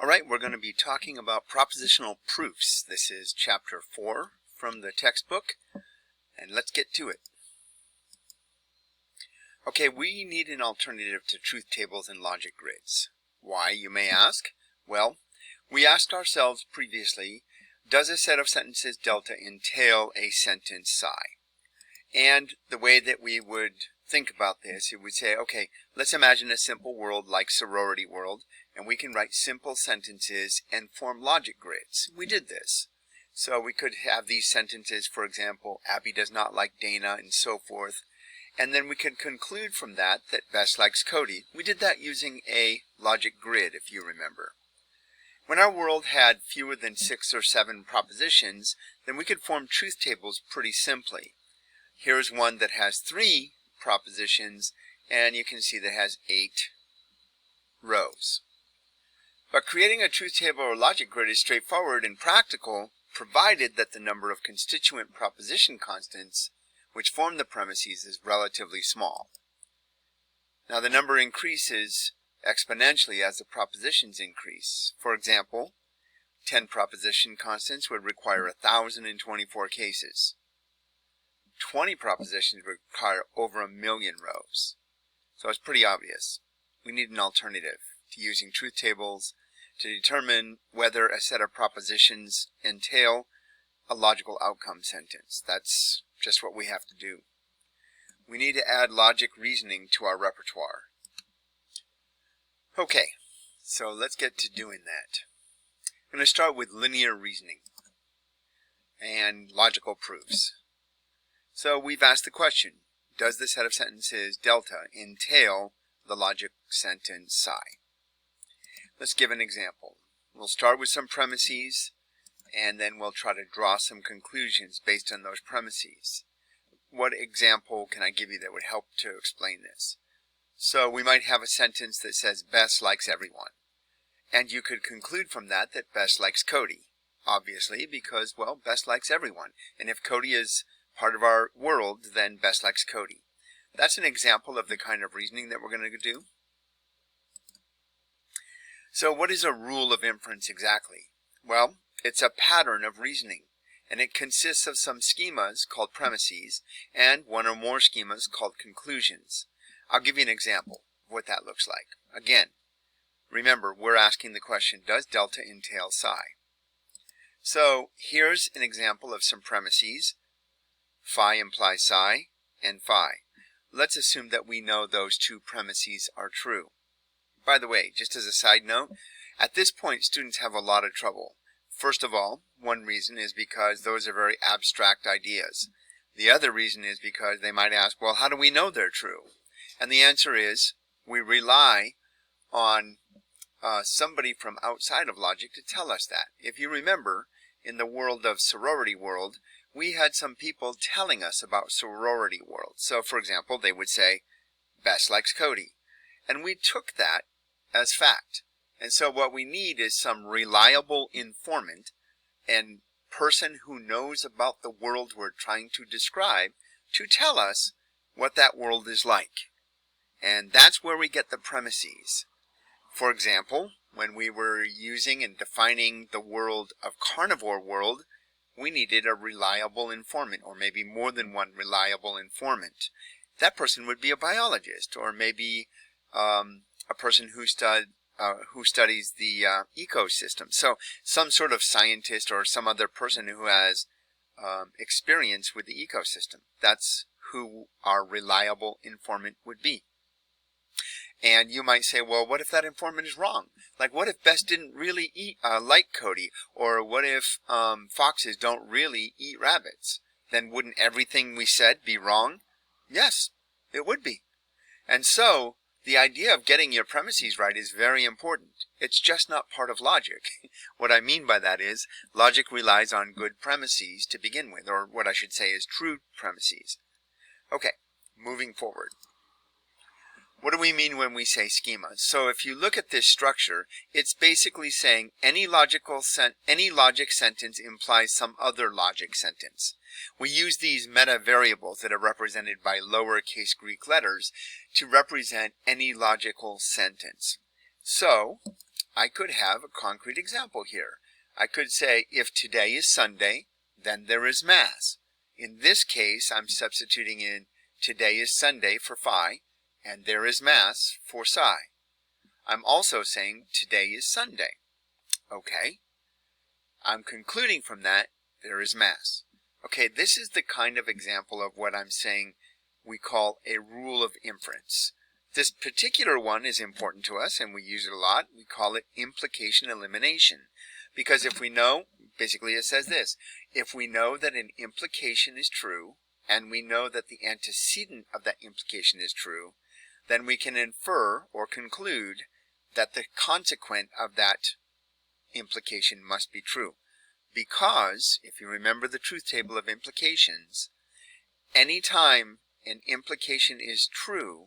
Alright, we're going to be talking about propositional proofs. This is chapter 4 from the textbook, and let's get to it. Okay, we need an alternative to truth tables and logic grids. Why, you may ask? Well, we asked ourselves previously, does a set of sentences delta entail a sentence psi? And the way that we would think about this, it would say, okay, let's imagine a simple world like sorority world, and we can write simple sentences and form logic grids. We did this. So we could have these sentences, for example, Abby does not like Dana, and so forth. And then we could conclude from that that Bess likes Cody. We did that using a logic grid, if you remember. When our world had fewer than 6 or 7 propositions, then we could form truth tables pretty simply. Here's one that has 3 propositions, and you can see that has 8 rows. But creating a truth table or logic grid is straightforward and practical, provided that the number of constituent proposition constants which form the premises is relatively small. Now the number increases exponentially as the propositions increase. For example, 10 proposition constants would require 1,024 cases. 20 propositions would require over 1,000,000 rows. So it's pretty obvious. We need an alternative to using truth tables to determine whether a set of propositions entail a logical outcome sentence. That's just what we have to do. We need to add logic reasoning to our repertoire. Okay, so let's get to doing that. I'm going to start with linear reasoning and logical proofs. So we've asked the question, does the set of sentences delta entail the logic sentence psi? Let's give an example. We'll start with some premises, and then we'll try to draw some conclusions based on those premises. What example can I give you that would help to explain this? So we might have a sentence that says Bess likes everyone. And you could conclude from that that Bess likes Cody. Obviously, because, well, Bess likes everyone. And if Cody is part of our world, then Bess likes Cody. That's an example of the kind of reasoning that we're going to do. So what is a rule of inference exactly? Well, it's a pattern of reasoning, and it consists of some schemas called premises and one or more schemas called conclusions. I'll give you an example of what that looks like. Again, remember, we're asking the question, does delta entail psi? So here's an example of some premises. Phi implies psi, and phi. Let's assume that we know those two premises are true. By the way, just as a side note, at this point students have a lot of trouble. First of all, one reason is because those are very abstract ideas. The other reason is because they might ask, well, how do we know they're true? And the answer is, we rely on somebody from outside of logic to tell us that. If you remember, in the world of sorority world, we had some people telling us about sorority world. So, for example, they would say, Bess likes Cody. And we took that as fact. And so what we need is some reliable informant and person who knows about the world we're trying to describe to tell us what that world is like. And that's where we get the premises. For example, when we were using and defining the world of carnivore world, we needed a reliable informant, or maybe more than one reliable informant. That person would be a biologist, or maybe a person who studies the ecosystem. So some sort of scientist or some other person who has experience with the ecosystem. That's who our reliable informant would be. And you might say, well, what if that informant is wrong? Like, what if Bess didn't really like Cody? Or what if foxes don't really eat rabbits? Then wouldn't everything we said be wrong? Yes, it would be. And so the idea of getting your premises right is very important. It's just not part of logic. What I mean by that is, logic relies on good premises to begin with, or what I should say is true premises. Okay, moving forward. What do we mean when we say schema? So if you look at this structure, it's basically saying any logic sentence implies some other logic sentence. We use these meta variables that are represented by lowercase Greek letters to represent any logical sentence. So I could have a concrete example here. I could say, if today is Sunday, then there is Mass. In this case, I'm substituting in today is Sunday for phi, and there is Mass for psi. I'm also saying today is Sunday. Okay. I'm concluding from that there is Mass. Okay, this is the kind of example of what I'm saying we call a rule of inference. This particular one is important to us and we use it a lot. We call it implication elimination. Because if we know, basically it says this, if we know that an implication is true and we know that the antecedent of that implication is true, then we can infer or conclude that the consequent of that implication must be true. Because, if you remember the truth table of implications, anytime an implication is true,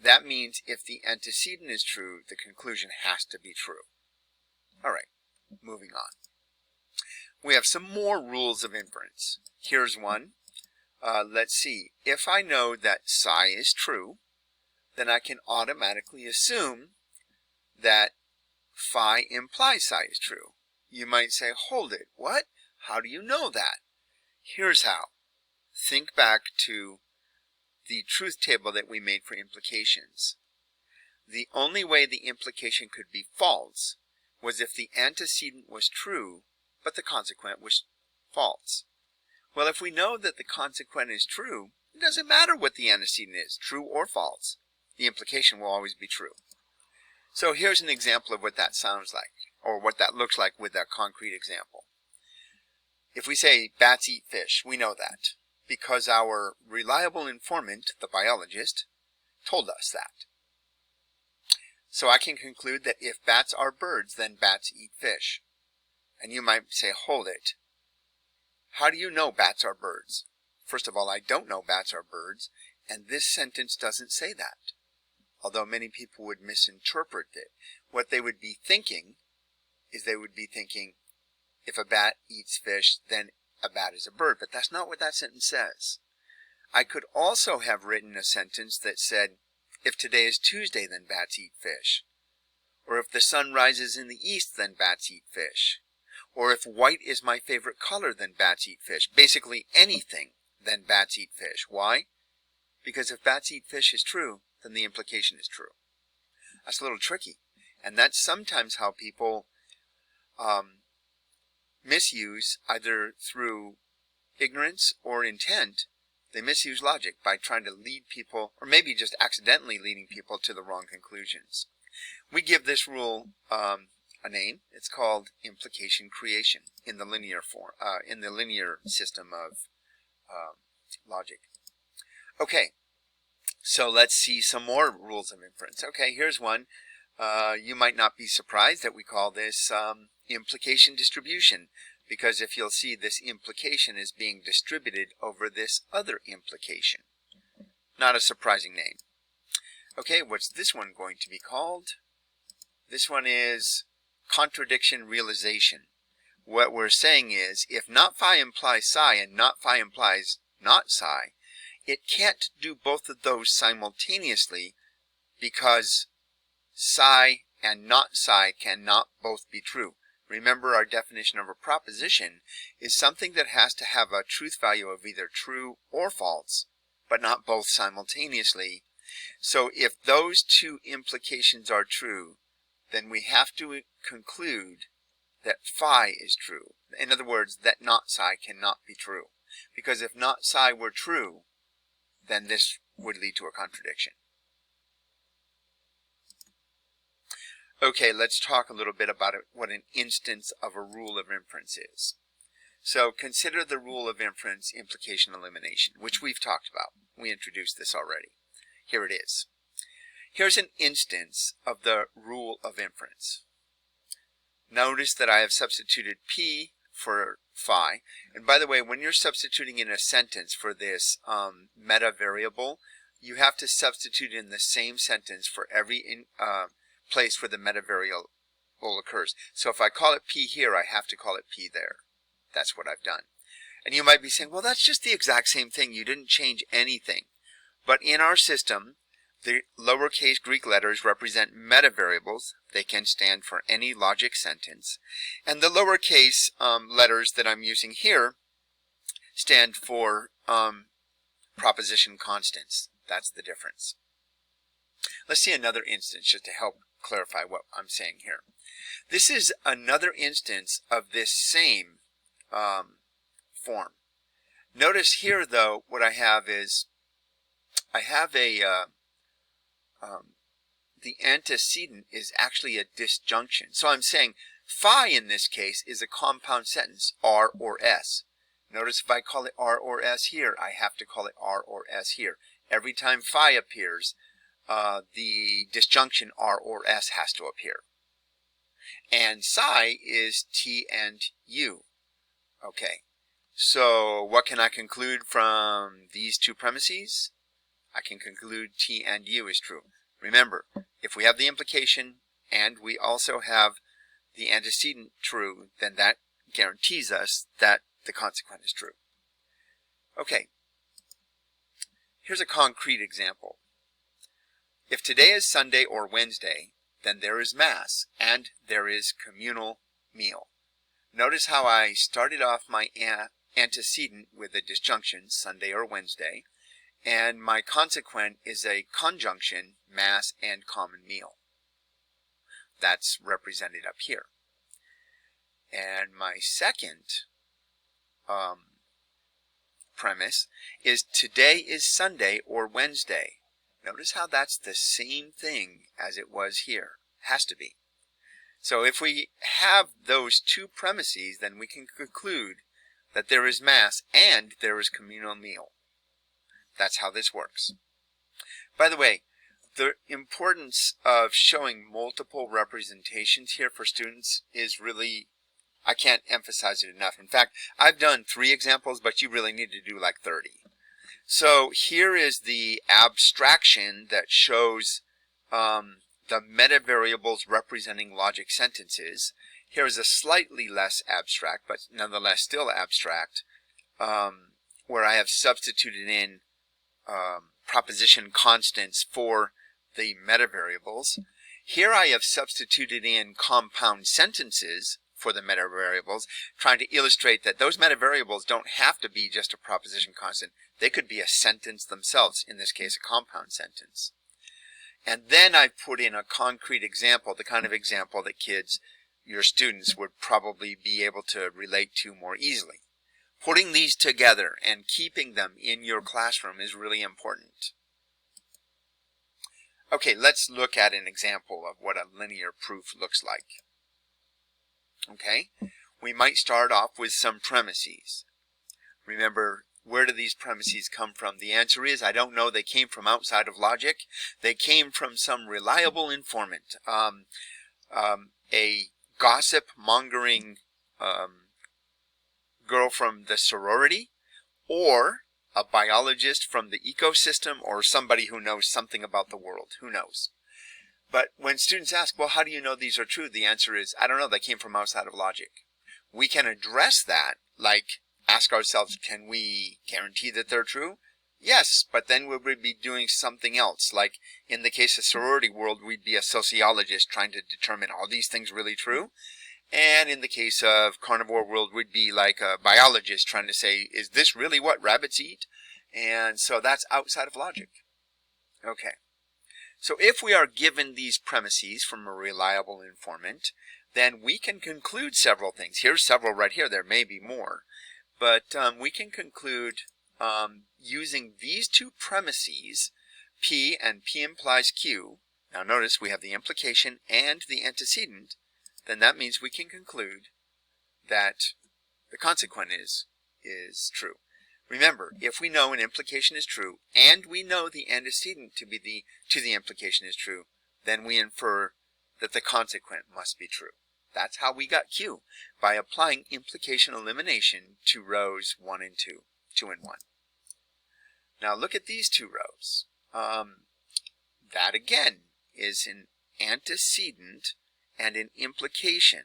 that means if the antecedent is true, the conclusion has to be true. All right, moving on. We have some more rules of inference. Here's one. Let's see. If I know that psi is true, then I can automatically assume that phi implies psi is true. You might say, hold it, what? How do you know that? Here's how. Think back to the truth table that we made for implications. The only way the implication could be false was if the antecedent was true, but the consequent was false. Well, if we know that the consequent is true, it doesn't matter what the antecedent is, true or false. The implication will always be true. So here's an example of what that sounds like, or what that looks like with a concrete example. If we say bats eat fish, we know that because our reliable informant, the biologist, told us that. So I can conclude that if bats are birds, then bats eat fish. And you might say, hold it. How do you know bats are birds? First of all, I don't know bats are birds, and this sentence doesn't say that. Although many people would misinterpret it. What they would be thinking is they would be thinking, if a bat eats fish, then a bat is a bird. But that's not what that sentence says. I could also have written a sentence that said, if today is Tuesday, then bats eat fish. Or if the sun rises in the east, then bats eat fish. Or if white is my favorite color, then bats eat fish. Basically anything, then bats eat fish. Why? Because if bats eat fish is true, then the implication is true. That's a little tricky. And that's sometimes how people misuse, either through ignorance or intent, they misuse logic by trying to lead people, or maybe just accidentally leading people to the wrong conclusions. We give this rule a name. It's called implication creation in the linear form, in the linear system of logic. Okay, so let's see some more rules of inference. Okay, here's one. You might not be surprised that we call this implication distribution, because if you'll see, this implication is being distributed over this other implication. Not a surprising name. Okay, what's this one going to be called? This one is contradiction realization. What we're saying is, if not phi implies psi and not phi implies not psi, it can't do both of those simultaneously, because psi and not psi cannot both be true. Remember, our definition of a proposition is something that has to have a truth value of either true or false, but not both simultaneously. So if those two implications are true, then we have to conclude that phi is true. In other words, that not psi cannot be true. Because if not psi were true, then this would lead to a contradiction. Okay, let's talk a little bit about what an instance of a rule of inference is. So consider the rule of inference implication elimination, which we've talked about. We introduced this already. Here it is. Here's an instance of the rule of inference. Notice that I have substituted P for phi. And by the way, when you're substituting in a sentence for this meta variable, you have to substitute in the same sentence for every place where the meta variable occurs. So if I call it P here, I have to call it P there. That's what I've done. And you might be saying, well, that's just the exact same thing. You didn't change anything. But in our system, The lowercase Greek letters represent meta-variables. They can stand for any logic sentence. And the lowercase letters that I'm using here stand for proposition constants. That's the difference. Let's see another instance just to help clarify what I'm saying here. This is another instance of this same form. Notice here, though, what I have is I have the antecedent is actually a disjunction. So I'm saying phi in this case is a compound sentence, R or S. Notice if I call it R or S here, I have to call it R or S here. Every time phi appears, the disjunction R or S has to appear. And psi is T and U. Okay, so what can I conclude from these two premises? I can conclude T and U is true. Remember, if we have the implication and we also have the antecedent true, then that guarantees us that the consequent is true. Okay, here's a concrete example. If today is Sunday or Wednesday, then there is Mass and there is communal meal. Notice how I started off my antecedent with a disjunction, Sunday or Wednesday, and my consequent is a conjunction, Mass and common meal. That's represented up here. And my second premise is today is Sunday or Wednesday. Notice how that's the same thing as it was here. Has to be. So if we have those two premises, then we can conclude that there is Mass and there is communal meal. That's how this works. By the way, the importance of showing multiple representations here for students is really, I can't emphasize it enough. In fact, I've done 3 examples, but you really need to do like 30. So here is the abstraction that shows the meta-variables representing logic sentences. Here is a slightly less abstract, but nonetheless still abstract, where I have substituted in proposition constants for the meta-variables. Here I have substituted in compound sentences for the meta-variables, trying to illustrate that those meta-variables don't have to be just a proposition constant. They could be a sentence themselves, in this case a compound sentence. And then I put in a concrete example, the kind of example that kids, your students, would probably be able to relate to more easily. Putting these together and keeping them in your classroom is really important. Okay, let's look at an example of what a linear proof looks like. Okay, we might start off with some premises. Remember, where do these premises come from? The answer is, I don't know. They came from outside of logic. They came from some reliable informant, a gossip-mongering girl from the sorority, or a biologist from the ecosystem, or somebody who knows something about the world. Who knows? But when students ask, well, how do you know these are true? The answer is, I don't know. They came from outside of logic. We can address that, like ask ourselves, can we guarantee that they're true? Yes, but then we would be doing something else. Like in the case of sorority world, we'd be a sociologist trying to determine, are these things really true? And in the case of carnivore world, we'd be like a biologist trying to say, is this really what rabbits eat? And so that's outside of logic. Okay. So if we are given these premises from a reliable informant, then we can conclude several things. Here's several right here. There may be more. But we can conclude using these two premises, P and P implies Q. Now notice we have the implication and the antecedent. Then that means we can conclude that the consequent is true. Remember, if we know an implication is true and we know the antecedent to the implication is true, then we infer that the consequent must be true. That's how we got Q, by applying implication elimination to rows 1 and 2, 2 and 1. Now look at these two rows. That again is an antecedent and an implication.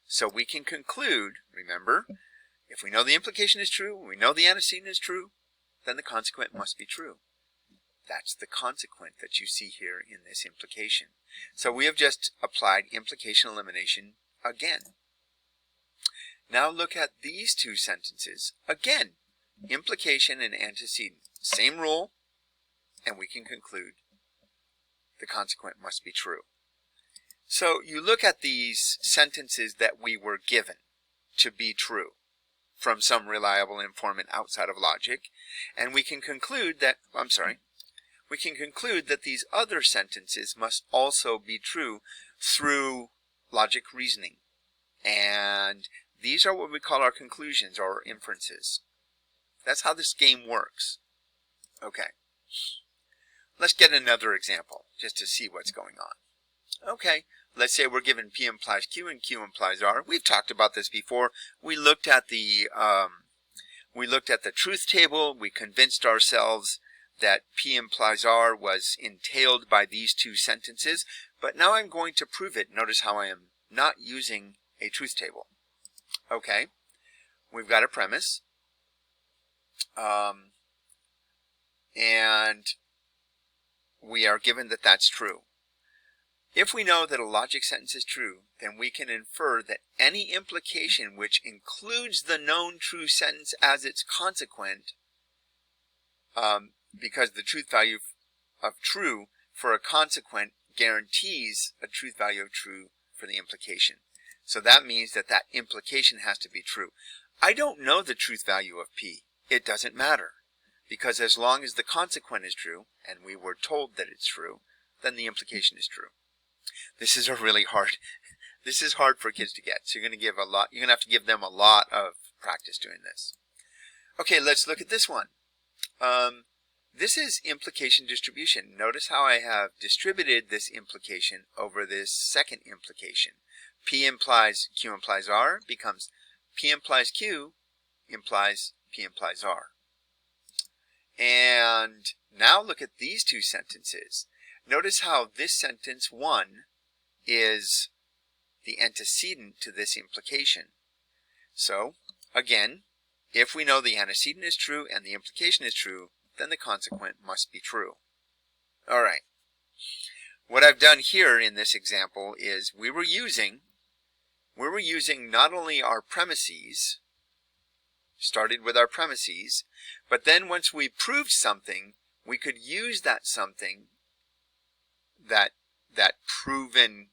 So we can conclude, remember, if we know the implication is true, we know the antecedent is true, then the consequent must be true. That's the consequent that you see here in this implication. So we have just applied implication elimination again. Now look at these two sentences. Again, implication and antecedent. Same rule, and we can conclude the consequent must be true. So you look at these sentences that we were given to be true from some reliable informant outside of logic, and we can conclude that, we can conclude that these other sentences must also be true through logic reasoning. And these are what we call our conclusions or inferences. That's how this game works. Okay. Let's get another example just to see what's going on. Okay, let's say we're given P implies Q and Q implies R. We've talked about this before. We looked at the truth table. We convinced ourselves that P implies R was entailed by these two sentences. But now I'm going to prove it. Notice how I am not using a truth table. Okay, we've got a premise. And we are given that that's true. If we know that a logic sentence is true, then we can infer that any implication which includes the known true sentence as its consequent, because the truth value of true for a consequent guarantees a truth value of true for the implication. So that means that that implication has to be true. I don't know the truth value of P. It doesn't matter, because as long as the consequent is true, and we were told that it's true, then the implication is true. This is this is hard for kids to get. So you're going to have to give them a lot of practice doing this. Okay, let's look at this one. This is implication distribution. Notice how I have distributed this implication over this second implication. P implies Q implies R becomes P implies Q implies P implies R. And now look at these two sentences. Notice how this sentence 1 is the antecedent to this implication. So, again, if we know the antecedent is true and the implication is true, then the consequent must be true. All right. What I've done here in this example is we were using not only our premises, started with our premises, but then once we proved something, we could use that something, that proven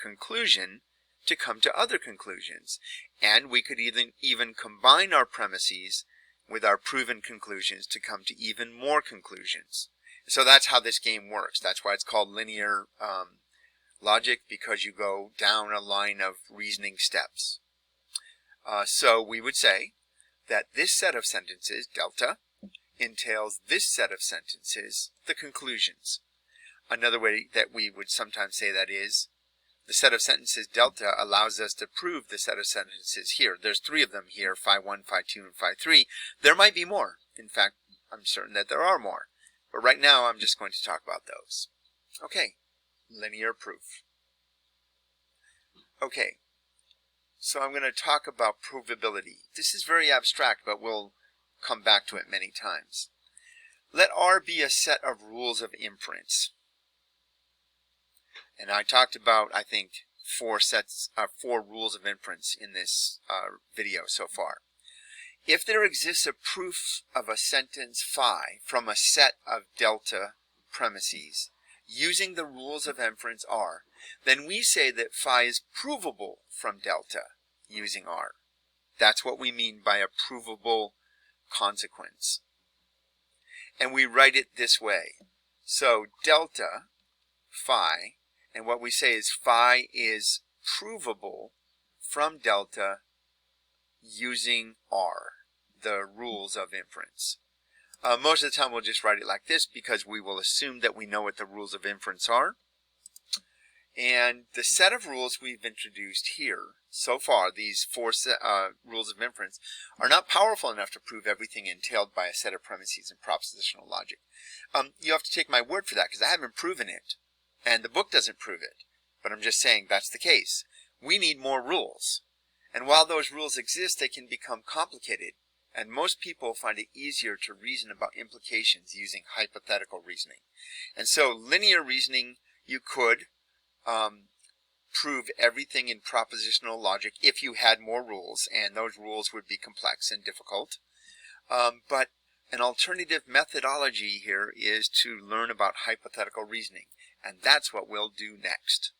conclusion, to come to other conclusions. And we could even combine our premises with our proven conclusions to come to even more conclusions. So that's how this game works. That's why it's called linear logic, because you go down a line of reasoning steps. So we would say that this set of sentences, delta, entails this set of sentences, the conclusions. Another way that we would sometimes say that is, the set of sentences delta allows us to prove the set of sentences here. There's 3 of them here, phi 1, phi 2, and phi 3. There might be more. In fact, I'm certain that there are more. But right now, I'm just going to talk about those. Okay, linear proof. Okay, so I'm going to talk about provability. This is very abstract, but we'll come back to it many times. Let R be a set of rules of inference. And I talked about, I think, 4 rules of inference in this video so far. If there exists a proof of a sentence phi from a set of delta premises using the rules of inference R, then we say that phi is provable from delta using R. That's what we mean by a provable consequence. And we write it this way. So delta phi, and what we say is phi is provable from delta using R, the rules of inference. Most of the time we'll just write it like this because we will assume that we know what the rules of inference are. And the set of rules we've introduced here so far, these 4 rules of inference, are not powerful enough to prove everything entailed by a set of premises in propositional logic. You have to take my word for that because I haven't proven it. And the book doesn't prove it. But I'm just saying that's the case. We need more rules. And while those rules exist, they can become complicated. And most people find it easier to reason about implications using hypothetical reasoning. And so linear reasoning, you could prove everything in propositional logic if you had more rules, and those rules would be complex and difficult. But an alternative methodology here is to learn about hypothetical reasoning, and that's what we'll do next.